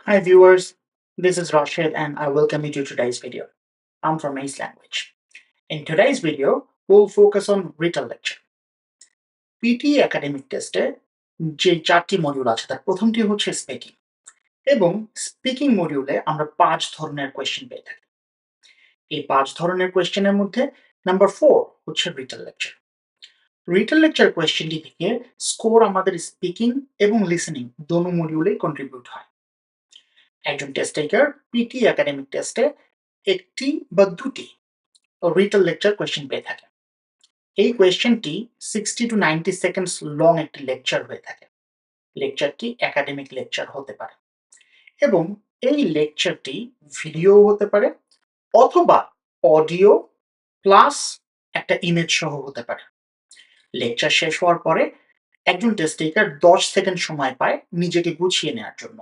Hi viewers, this is Rashid and I welcome you to today's video. I'm from Ace Language. In today's video, we'll focus on written lecture. PTE academic টেস্টে যে চারটি module আছে তার প্রথমটি হচ্ছে speaking এবং speaking মডিউলে আমরা 5 ধরনের কোয়েশ্চেন পেয়ে থাকি। এই 5 ধরনের কোয়েশ্চেনের মধ্যে নাম্বার 4 হচ্ছে রিটেন লেকচার। রিটেন লেকচার কোয়েশ্চেনটি থেকে স্কোর আমাদের স্পিকিং এবং লিসেনিং দোনো মডিউলেই কন্ট্রিবিউট হয়। একজন টেস্ট টেকার পিটি একাডেমিক টেস্টে একটি বা দুটি রিটেন লেকচার কোয়েশ্চেন পেয়ে থাকে। এই কোয়েশ্চেনটি 60 to 90 সেকেন্ডস লং একটি লেকচার হয়ে থাকে। লেকচারটি একাডেমিক লেকচার হতে পারে এবং এই লেকচারটি ভিডিও হতে পারে অথবা অডিও প্লাস একটা ইমেজ সহ হতে পারে। লেকচার শেষ হওয়ার পরে একজন টেস্ট টেকার 10 সেকেন্ড সময় পায় নিজেকে গুছিয়ে নেওয়ার জন্য।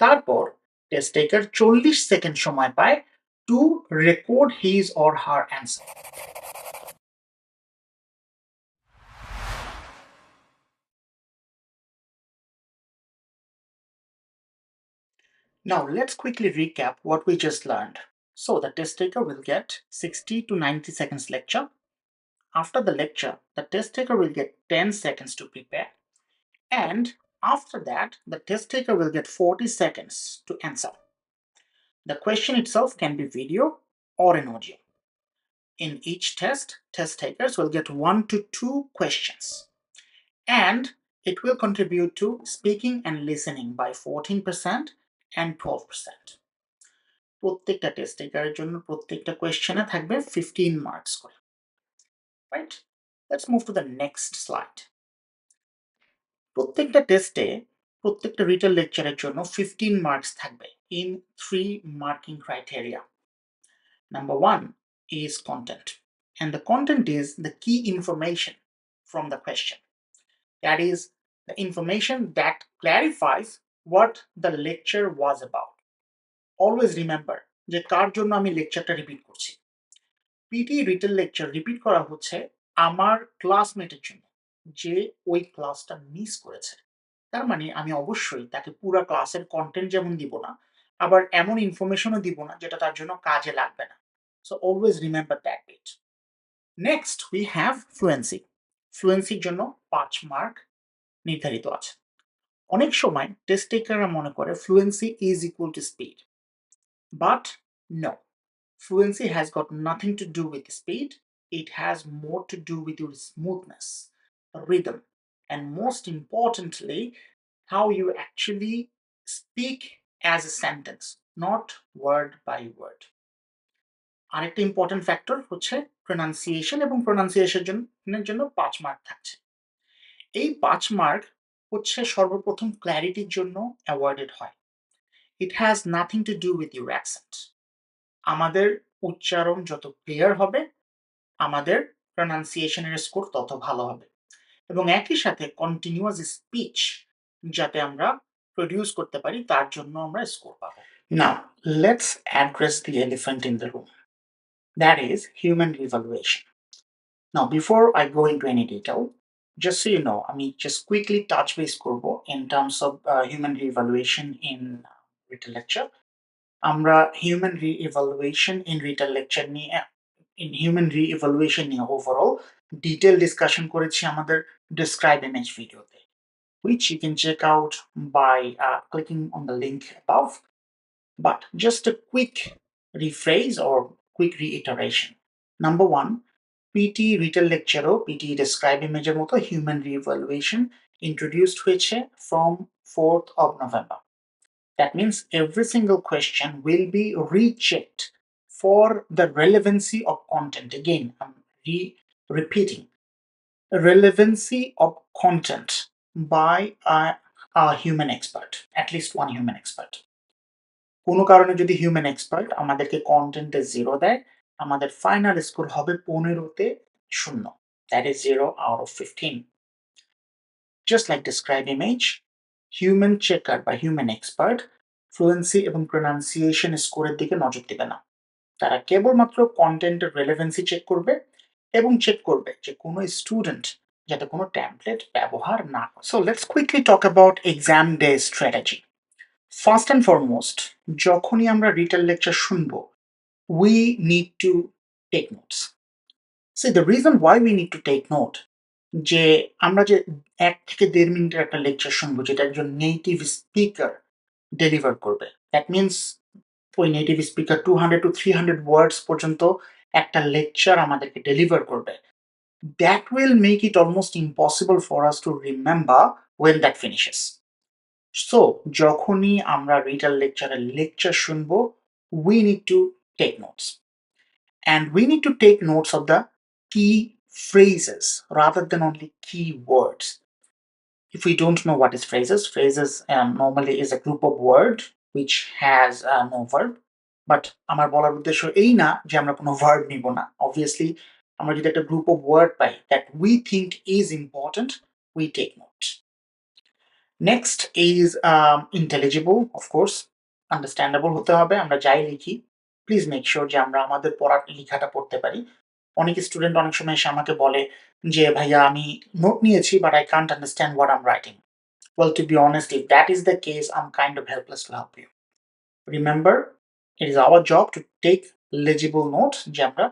তারপর টেস্ট টেকার 40 সেকেন্ড সময় পায় two record his or her answer. Now let's quickly recap what we just learned. So the test taker will get 60 to 90 seconds lecture. After the lecture, the test taker will get 10 seconds to prepare. And after that, the test taker will get 40 seconds to answer. The question itself can be video or an audio. In each test, test takers will get 1 to 2 questions. And it will contribute to speaking and listening by 14% and 12%. প্রত্যেকটা test টেকারের জন্য প্রত্যেকটা কোয়েশ্চেনে থাকবে 15 marks করে, right? Let's move to the next slide. প্রত্যেকটা টেস্টে প্রত্যেকটা written লেকচারের জন্য 15 মার্কস থাকবে in 3 marking criteria. Number 1 is content, and the content is the key information from the question. That is the information that clarifies what the lecture was about. Always remember যে কার জন্য আমি লেকচারটা repeat করছি। PT written lecture repeat করা হচ্ছে আমার ক্লাসমেটের জন্য যে ওই ক্লাসটা মিস করেছে। তার মানে আমি অবশ্যই তাকে পুরো ক্লাসের কন্টেন্ট যেমন দিব না, আবার এমন ইনফরমেশনও দিব না যেটা তার জন্য কাজে লাগবে না। So always remember that bit. Next we have fluency. ফ্লুয়েন্সির জন্য 5 মার্ক নির্ধারিত আছে। অনেক সময় টেস্ট টেকাররা মনে করে fluency is equal to speed, but no, fluency has got nothing to do with speed. It has more to do with your smoothness, rhythm, and most importantly, how you actually speak as a sentence, not word by word. আরেকটা important factor হচ্ছে pronunciation, এবং প্রোনাউন্সিয়েশনের জন্য 5 mark থাকছে। এই 5 mark হচ্ছে সর্বপ্রথম ক্ল্যারিটির জন্য awarded হয়। It has nothing to do with your accent. আমাদের উচ্চারণ যত ক্লিয়ার হবে, আমাদের প্রোনাউন্সিয়েশনের স্কোর তত ভালো হবে, এবং একই সাথে কন্টিনিউয়াস স্পিচ যাতে আমরা প্রডিউস করতে পারি তার জন্য আমরা স্কোর পাবো। Now let's address the elephant in the room, that is human revaluation. Now before I go into any detail, just so you know, আমি just quickly touch base করব in terms of human re-evaluation in written lecture. আমরা human রি-ইভালুয়েশন in written lecture নিয়ে overall detail discussion করেছি আমাদের describe image ভিডিওতে, which you can check out by clicking on the link above. But just a quick rephrase or quick reiteration. Number 1, PT written লেকচারও PT describe ইমেজের মতো human re-evaluation introduced হয়েছে from 4th of November. That means every single question will be rechecked for the relevancy of content. Again, I'm repeating, relevancy of content by a human expert, at least one human expert. কোনো কারণে যদি human expert আমাদেরকে কন্টেন্টে 0 দেয়, আমাদের final score হবে 15তে 0, that is 0 out of 15. Just like describe image, human checker বা human expert fluency এবং প্রোনাউন্সিয়েশন স্কোরের দিকে নজর দেবে না। তারা কেবলমাত্র কন্টেন্টের রেলেভেন্সি চেক করবে এবং চেক করবে যে কোনো স্টুডেন্ট যাতে কোনো ট্যাম্পলেট ব্যবহার না করে। So let's quickly talk about exam day strategy. First and foremost যখনই আমরা রিটেল লেকচার শুনবো, we need to take notes. See, the reason why we need to take note, যে আমরা যে ১ থেকে ১.৫ মিনিটের একটা লেকচার শুনবো যেটা একজন নেটিভ স্পিকার ডেলিভার করবে। দ্যাট মিনস ওই নেটিভ স্পিকার 200 to 300 ওয়ার্ডস পর্যন্ত একটা লেকচার আমাদেরকে ডেলিভার করবে। That will make it almost impossible for us to remember when that finishes. So, যখনই আমরা রিটেল লেকচারের লেকচার শুনবো, we need to take notes. And we need to take notes of the key phrases rather than only key words. If we don't know what is phrases normally is a group of word which has no verb. But আমার বলার উদ্দেশ্য এই না যে আমরা কোনো verb নিব না। Obviously, আমরা যদি একটা group of word pi that we think is important, we take note. Next is intelligible, of course, understandable হতে হবে। আমরা যাই লিখি, প্লিজ মেক শিওর যে আমরা আমাদের পড়ার লেখাটা পড়তে পারি। অনেক স্টুডেন্ট অনেক সময় এসে আমাকে বলে যে ভাইয়া আমি নোট নিয়েছি but I can't understand what I'm writing. Well, to be honest, if that is the case, I'm kind of helpless to help you. Remember, it is our job to take legible notes, যে আমরা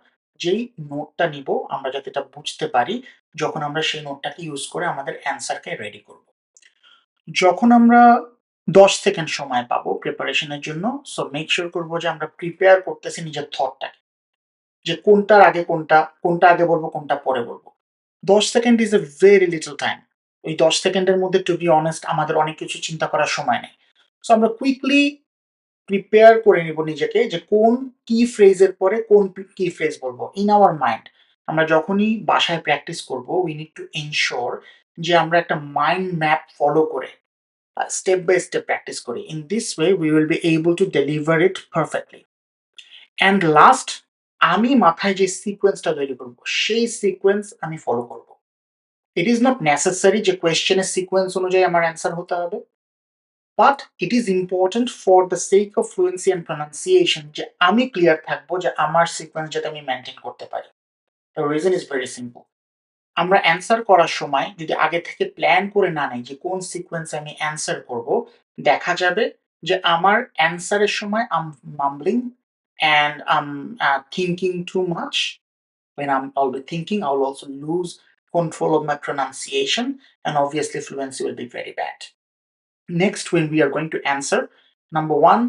যেই নোটটা নিব আমরা যাতে এটা বুঝতে পারি যখন আমরা সেই নোটটাকে ইউজ করে আমাদের অ্যান্সারকে রেডি করব। যখন আমরা 10 সেকেন্ড সময় পাবো প্রিপারেশনের জন্য, সো মেক শিওর করব যে আমরা প্রিপেয়ার করতেছি নিজের থটটাকে, যে কোনটার আগে কোনটা আগে বলবো, কোনটা পরে বলবো। 10 second is a very little time. ওই 10 সেকেন্ডের মধ্যে টু বি অনেস্ট আমাদের অনেক কিছু চিন্তা করার সময় নেই। সো আমরা কুইকলি প্রিপেয়ার করে নিব নিজেকে যে কোন কি ফ্রেজের পরে কোন কি ফ্রেজ বলবো ইন আওয়ার মাইন্ড। আমরা যখনই বাসায় প্র্যাকটিস করব, উই নিড টু এনশিওর যে আমরা একটা মাইন্ড ম্যাপ ফলো করে step by step practice করি. In this way, we will be able to deliver it perfectly. And last, আমি মাথায় যে সিকোয়েন্সটা তৈরি করব সেই সিকোয়েন্স আমি ফলো করব। It is not necessary যে কোয়েশ্চেনের সিকোয়েন্স অনুযায়ী আমার অ্যান্সার হতে হবে, but it is important for the sake of fluency and pronunciation যে আমি ক্লিয়ার থাকবো যে আমার সিকোয়েন্স যাতে আমি মেনটেন করতে পারি। The reason is very simple. আমরা অ্যান্সার করার সময় যদি আগে থেকে প্ল্যান করে না নেই যে কোন সিকোয়েন্সে আমি অ্যান্সার করব, দেখা যাবে যে আমার অ্যান্সারের সময় মাম্বলিং and thinking too much. When I'll be thinking, I'll also lose control of my pronunciation, and obviously fluency will be very bad. Next, when we are going to answer, number one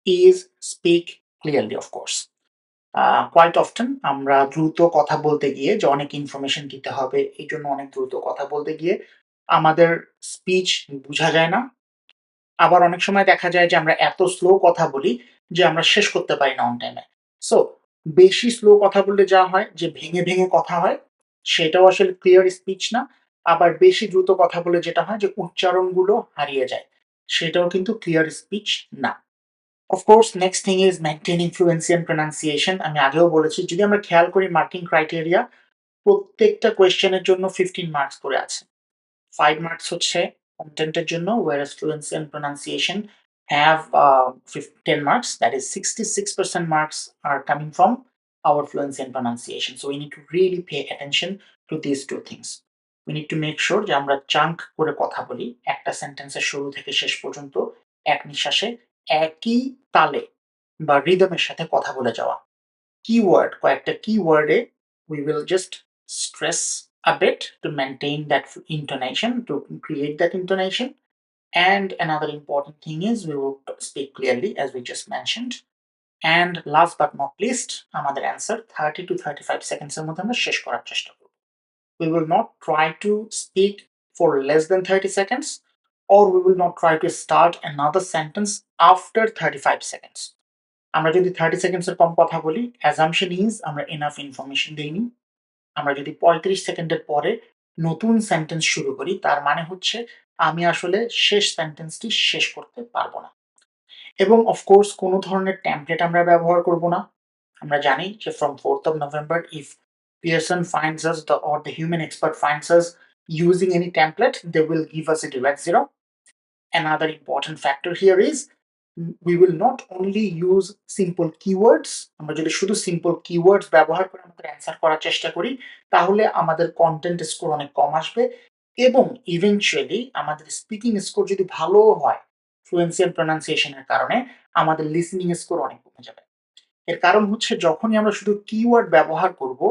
is speak clearly, of course. Quite often আমরা দ্রুত কথা বলতে গিয়ে যে অনেক information দিতে হবে এই জন্য অনেক দ্রুত কথা বলতে গিয়ে আমাদের স্পিচ বোঝা যায় না। আবার অনেক সময় দেখা যায় যে আমরা এত স্লো কথা বলি যে আমরা শেষ করতে পারি না অন টাইমে। সো বেশি স্লো কথা বললে যা হয় যে ভেঙে ভেঙে কথা হয়, সেটাও আসলে ক্লিয়ার স্পিচ না। আবার বেশি দ্রুত কথা বলে যেটা হয় যে উচ্চারণগুলো হারিয়ে যায়, সেটাও কিন্তু ক্লিয়ার স্পিচ না। Of course, next thing is maintaining fluency and pronunciation. আমি আগেও বলেছি যদি আমরা খেয়াল করি মার্কিং ক্রাইটেরিয়া প্রত্যেকটা কোয়েশ্চেনের জন্য 15 মার্কস করে আছে। 5 মার্কস হচ্ছে কন্টেন্টের জন্য, whereas fluency and pronunciation have 10 marks. That is 66% marks are coming from our fluency and pronunciation. So we need to really pay attention to these two things. We need to make sure যে আমরা chunk করে কথা বলি, একটা সেন্টেন্সের শুরু থেকে শেষ পর্যন্ত এক নিঃশ্বাসে একই তালে বা রিদমের সাথে কথা বলে যাওয়া। কিওয়ার্ড, কয়েকটা কিওয়ার্ডে we will just stress a bit to maintain that intonation, to create that intonation. And another important thing is we will speak clearly, as we just mentioned. And last but not least, আমাদের answer 30 to 35 seconds এর মধ্যে আমরা শেষ করার চেষ্টা করব। We will not try to speak for less than 30 seconds, or we will not try to start another sentence after 35 seconds. আমরা যদি 30 সেকেন্ডস এর কম কথা বলি, assumption is আমরা enough information দেইনি। আমরা যদি 35 সেকেন্ডের পরে নতুন সেন্টেন্স শুরু করি, তার মানে হচ্ছে আমি আসলে শেষ সেন্টেন্সটি শেষ করতে পারব না। এবং অফ কোর্স কোনো ধরনের টেমপ্লেট আমরা ব্যবহার করব না। আমরা জানি যে from 4th of November, if Pearson finds us or the human expert finds us using any template, they will give us a direct zero. Another important factor here is we will not only use simple keywords. আমরা যদি শুধু simple keywords ব্যবহার করে আমাদের answer করার চেষ্টা করি, তাহলে আমাদের কন্টেন্ট স্কোর অনেক কম আসবে এবং ইভেনচুয়ালি আমাদের স্পিকিং স্কোর যদি ভালো হয়, ফ্লুয়েন্সি এন্ড প্রনাউন্সিয়েশনের কারণে আমাদের লিসেনিং স্কোর অনেক কমে যাবে। এর কারণ হচ্ছে যখনই আমরা শুধু কিওয়ার্ড ব্যবহার করব,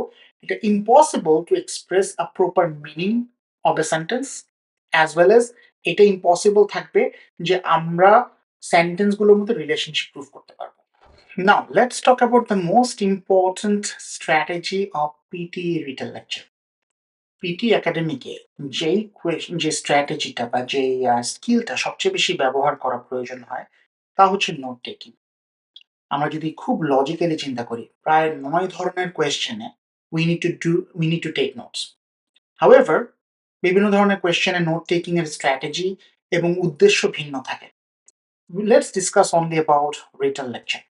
এটা impossible to express a proper meaning of a sentence, as well as এটা ইম্পসিবল থাকবে যে আমরা সেন্টেন্সগুলোর মধ্যে রিলেশনশিপ প্রুভ করতে পারবো। Now let's talk about the most important strategy of PT retell lecture. PT একাডেমিকে যে স্ট্র্যাটেজিটা বা যে স্কিলটা সবচেয়ে বেশি ব্যবহার করা প্রয়োজন হয় তা হচ্ছে নোট টেকিং। আমরা যদি খুব লজিক্যালি চিন্তা করি, প্রায় ৯ ধরনের কোয়েশ্চেনে we need to take notes. However, বিভিন্ন ধরনের কোয়েশ্চেনে নোট টেকিং এর স্ট্র্যাটেজি এবং উদ্দেশ্য ভিন্ন থাকে। Let's discuss only about written lecture.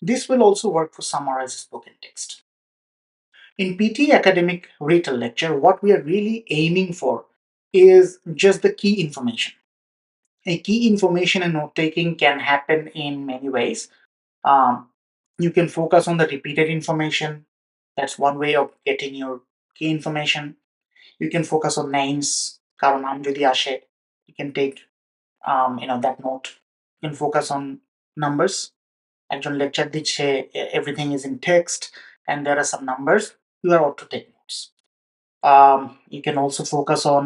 This will also work for summarize spoken text. In PT academic written lecture, what we are really aiming for is just the key information. A key information and note taking can happen in many ways. Um, you can focus on the repeated information. That's one way of getting your key information. You can focus on names. কারো নাম যদি আসে, you can take that note. You can focus on numbers. একজন lecture দিচ্ছে, everything is in text and there are some numbers. You are ought to take notes. You can also focus on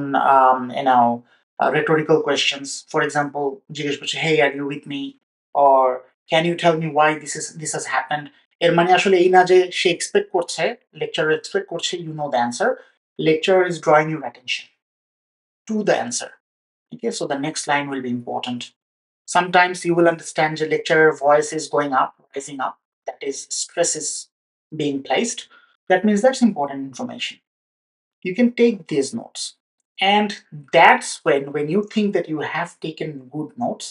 rhetorical questions. For example, জিজ্ঞেস করছে, hey, are you with me? Or can you tell me why this has happened? এর মানে আসলে এই না যে সে expect করছে, lecturer expect করছে you know the answer. Lecturer is drawing your attention to the answer. Okay, so the next line will be important. Sometimes you will understand the lecturer voice is going up, rising up. That is, stress is being placed. That means that's important information. You can take these notes, and that's when you think that you have taken good notes,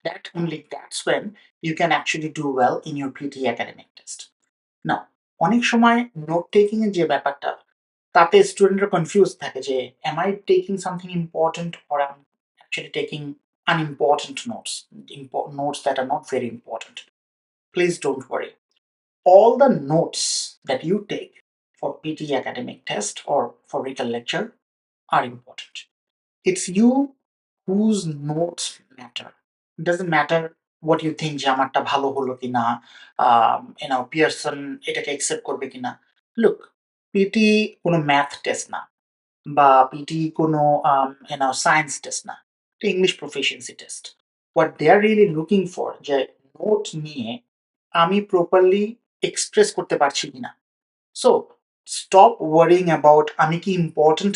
that's when you can actually do well in your PT academic test. Now, অনেক সময় note taking এর যে ব্যাপারটা, তাতে স্টুডেন্টরা confuse থাকে যে am I taking something important or I'm actually taking unimportant notes, notes that are not very important. Please don't worry. All the notes that you take for PT academic test or for written lecture are important. It's you whose notes matter. It doesn't matter what you think যে আমারটা ভালো হলো কিনা, Pearson এটাকে accept করবে কিনা। Look, PTE কোনো math test না, বা পিটি কোনো সায়েন্স টেস্ট না, এটা English proficiency test. What they are really looking for, যে নোট নিয়ে আমি প্রপারলি এক্সপ্রেস করতে পারছি কিনা। সো স্টপ ওয়ারিং অ্যাবাউট আমি কি ইম্পর্টেন্ট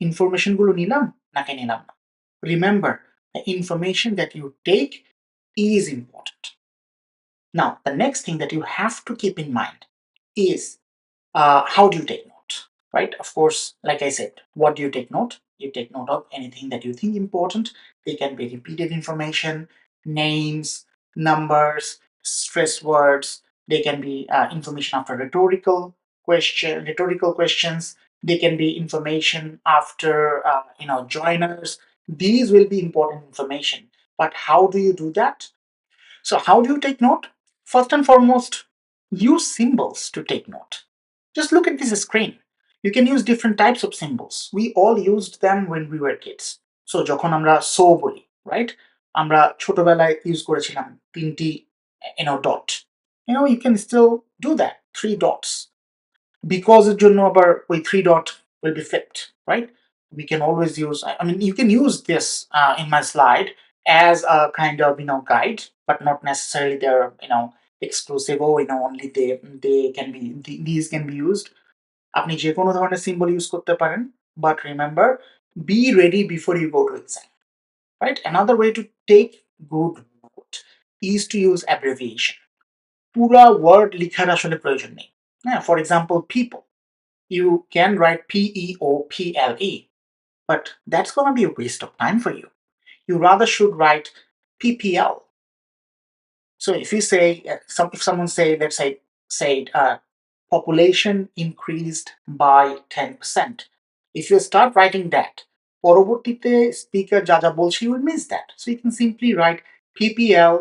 ইনফরমেশনগুলো নিলাম নাকি নিলাম না। Remember, the information that you take is important. Now, the next thing that you have to keep in mind is how do you take note, right? Of course, like I said, what do you take note? You take note of anything that you think important. They can be repeated information, names, numbers, stress words. They can be information after rhetorical questions. They can be information after joiners. These will be important information. But how do you do that? So how do you take note? First and foremost, use symbols to take note. Just look at this screen. You can use different types of symbols. We all used them when we were kids. So যখন আমরা so বলি, right? আমরা ছোটবেলায় use করেছিলাম তিনটি dot. You can still do that. 3 dots. Because এর জন্য আবার ওই 3 dot will be flipped, right? We can always use, I mean, you can use this in my slide as a kind of guide, but not necessarily they're exclusive or only they can be these can be used. আপনি যে কোনো ধরনের symbol use করতে পারেন, but remember, be ready before you go to exam, right? Another way to take good note is to use abbreviation. পুরা word লিখার আসলে প্রয়োজন নেই। হ্যাঁ, for example, people, you can write PEOPLE, but that's going to be a waste of time for you. You rather should write PPL. So if you say, if someone say, let's say population increased by 10%. If you start writing that, পরবর্তীতে speaker যা যা বলছে, you will miss that. So you can simply write PPL,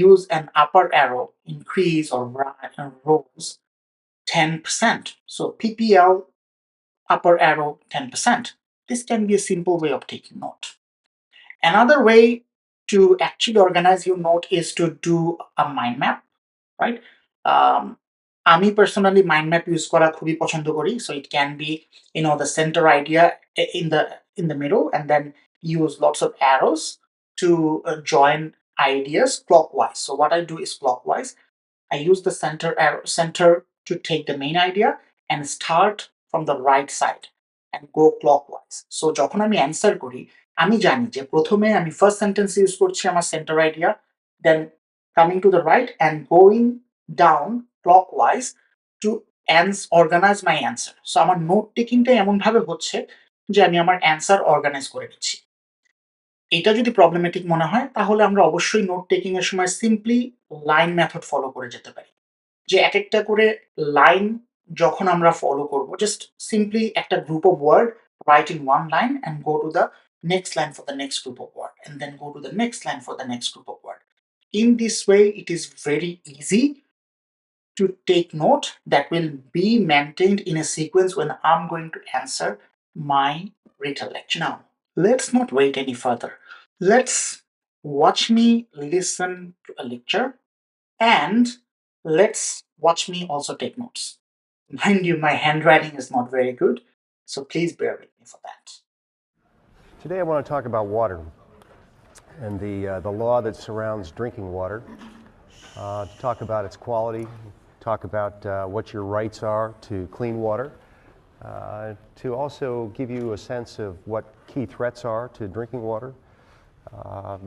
use an upper arrow, increase or rose 10%. So PPL, upper arrow 10%. This can be a simple way of taking note. Another way to actually organize your note is to do a mind map, right? আমি personally mind map use করা খুবই পছন্দ করি, so it can be, the center idea in the middle, and then use lots of arrows to join ideas clockwise. So what I do is clockwise. I use the center to take the main idea and start from the right side and go clockwise. So যখন আমি answer করি, আমি জানি যে প্রথমে আমি first sentence use করছি আমার centre idea, then coming to the right and going down clockwise to organise my answer. So আমার নোট টেকিংটা এমনভাবে হচ্ছে যে আমি আমার অ্যান্সার অর্গানাইজ করে নিচ্ছি। এটা যদি প্রবলেমেটিক মনে হয় তাহলে আমরা অবশ্যই নোট টেকিং এর সময় সিম্পলি লাইন মেথড ফলো করে যেতে পারি। যে একেকটা করে লাইন যখন আমরা ফলো করব, জাস্ট সিম্পলি একটা group of word write in one line and go to the next line for the next group of word, and then go to the next line for the next group of word. In this way, it is very easy to take note that will be maintained in a sequence when I'm going to answer my written lecture. Now, let's not wait any further. Let's watch me listen to a lecture, and let's watch me also take notes. Mind you, my handwriting is not very good, so please bear with me for that. Today I want to talk about water and the law that surrounds drinking water, to talk about its quality, talk about what your rights are to clean water, to also give you a sense of what key threats are to drinking water,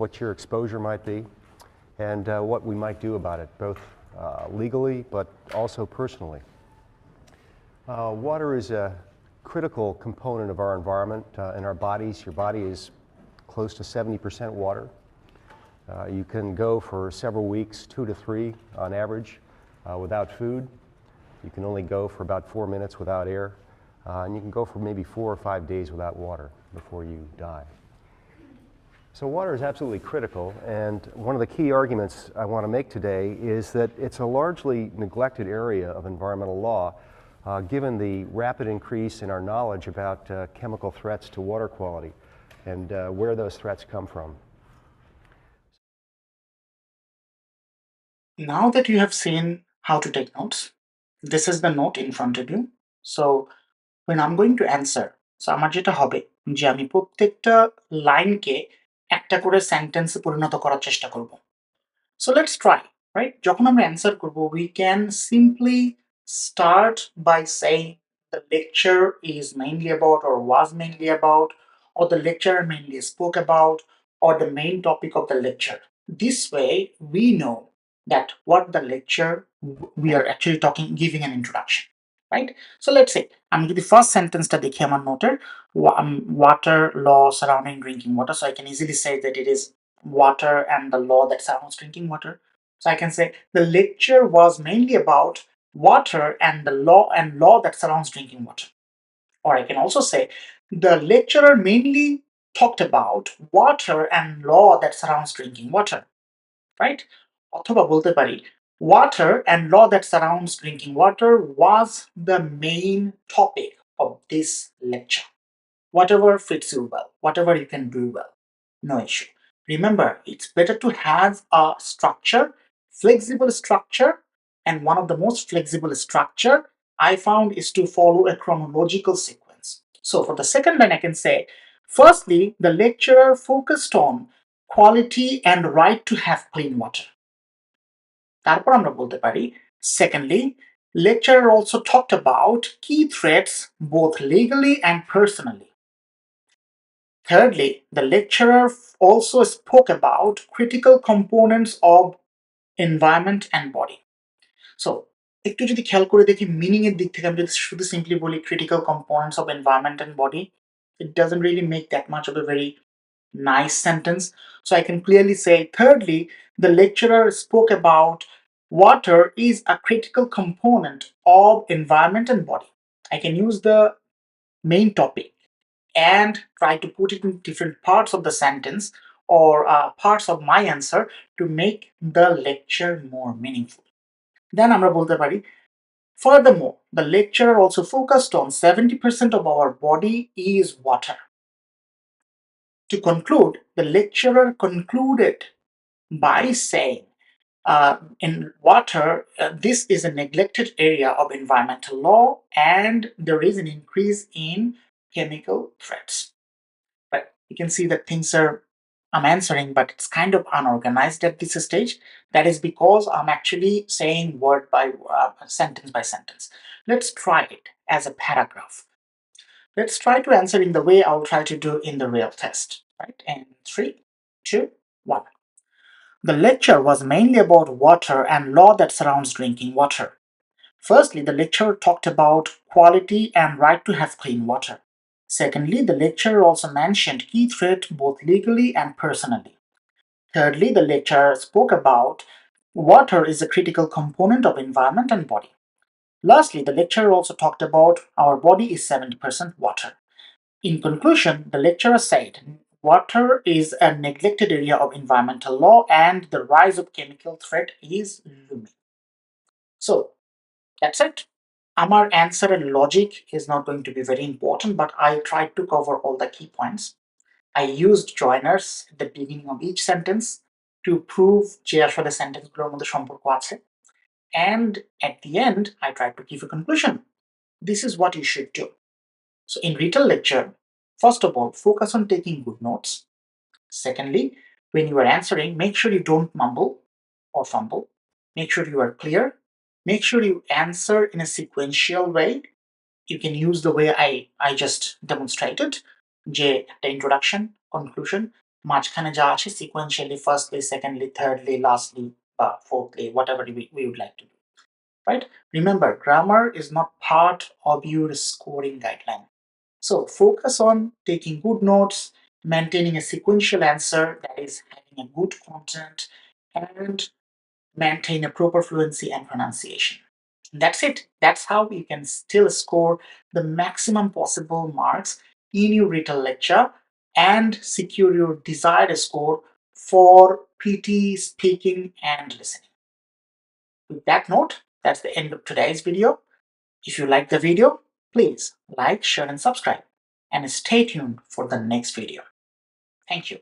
what your exposure might be, and what we might do about it, both legally but also personally. Water is a critical component of our environment in our bodies. Your body is close to 70% water. You can go for several weeks, 2 to 3 on average, without food. You can only go for about 4 minutes without air. And you can go for maybe 4 or 5 days without water before you die. So water is absolutely critical, and one of the key arguments I want to make today is that it's a largely neglected area of environmental law, given the rapid increase in our knowledge about chemical threats to water quality and where those threats come from. Now that you have seen how to take notes, this is the note in front of you. So when I'm going to answer, so আমার যেটা হবে যে আমি প্রত্যেকটা লাইনকে একটা করে সেন্টেন্সে পরিণত করার চেষ্টা করব। So let's try, right? যখন আমরা অ্যান্সার করব, we can simply start by saying the lecture is mainly about, or was mainly about, or the lecturer mainly spoke about, or the main topic of the lecture. This way, we know that what the lecture we are actually giving an introduction, right? So let's say আমি যদি first সেন্টেন্সটা দেখি আমার নোটের, water law surrounding drinking water, so I can easily say that it is water and the law that surrounds drinking water. So I can say the lecture was mainly about water and the law that surrounds drinking water. Or I can also say the lecturer mainly talked about water and law that surrounds drinking water, right? অথবা বলতে পারি water and law that surrounds drinking water was the main topic of this lecture. Whatever fits you well, whatever you can do well, no issue. Remember, it's better to have a structure, flexible structure, and one of the most flexible structure I found is to follow a chronological sequence. So for the second line, I can say, firstly, the lecturer focused on quality and right to have clean water. তারপর আমরা বলতে পারি, secondly, lecturer also talked about key threats both legally and personally. Thirdly, the lecturer also spoke about critical components of environment and body. So, একটু যদি খেয়াল করে দেখি meaning এর দিক থেকে আমি যদি শুধু সিম্পলি বলি critical components of environment and body, it doesn't really make that much of a very nice sentence. So I can clearly say, thirdly, the lecturer spoke about water is a critical component of environment and body. I can use the main topic and try to put it in different parts of the sentence or parts of my answer to make the lecture more meaningful. Then আমরা বলতে পারি, furthermore, the lecturer also focused on 70% of our body is water. To conclude, the lecturer concluded by saying, in water, this is a neglected area of environmental law and there is an increase in chemical threats. But you can see that I'm answering, but it's kind of unorganized at this stage. That is because I'm actually saying word by sentence by sentence. Let's try it as a paragraph. Let's try to answer in the way I'll try to do in the real test. Right? And 3, 2, 1. The lecture was mainly about water and law that surrounds drinking water. Firstly, the lecturer talked about quality and right to have clean water. Secondly, the lecturer also mentioned key threats both legally and personally. Thirdly, the lecturer spoke about water is a critical component of environment and body. Lastly, the lecturer also talked about our body is 70% water. In conclusion, the lecturer said water is a neglected area of environmental law and the rise of chemical threat is looming. So that's it. Our answer and logic is not going to be very important, but I tried to cover all the key points. I used joiners at the beginning of each sentence to prove যে আসলে সেন্টেন্সগুলোর মধ্যে সম্পর্ক আছে. And at the end, I tried to give a conclusion. This is what you should do. So in retail lecture, first of all, focus on taking good notes. Secondly, when you are answering, make sure you don't mumble or fumble. Make sure you are clear. Make sure you answer in a sequential way. You can use the way I just demonstrated, যে একটা introduction, conclusion, মাঝখানে যা আছে sequentially, firstly, secondly, thirdly, lastly, fourthly, whatever we would like to do. Right? Remember, grammar is not part of your scoring guideline. So focus on taking good notes, maintaining a sequential answer that is having a good content, and maintain a proper fluency and pronunciation. That's it. That's how you can still score the maximum possible marks in your written lecture and secure your desired score for PT, speaking, and listening. With that note, that's the end of today's video. If you like the video, please like, share, and subscribe. And stay tuned for the next video. Thank you.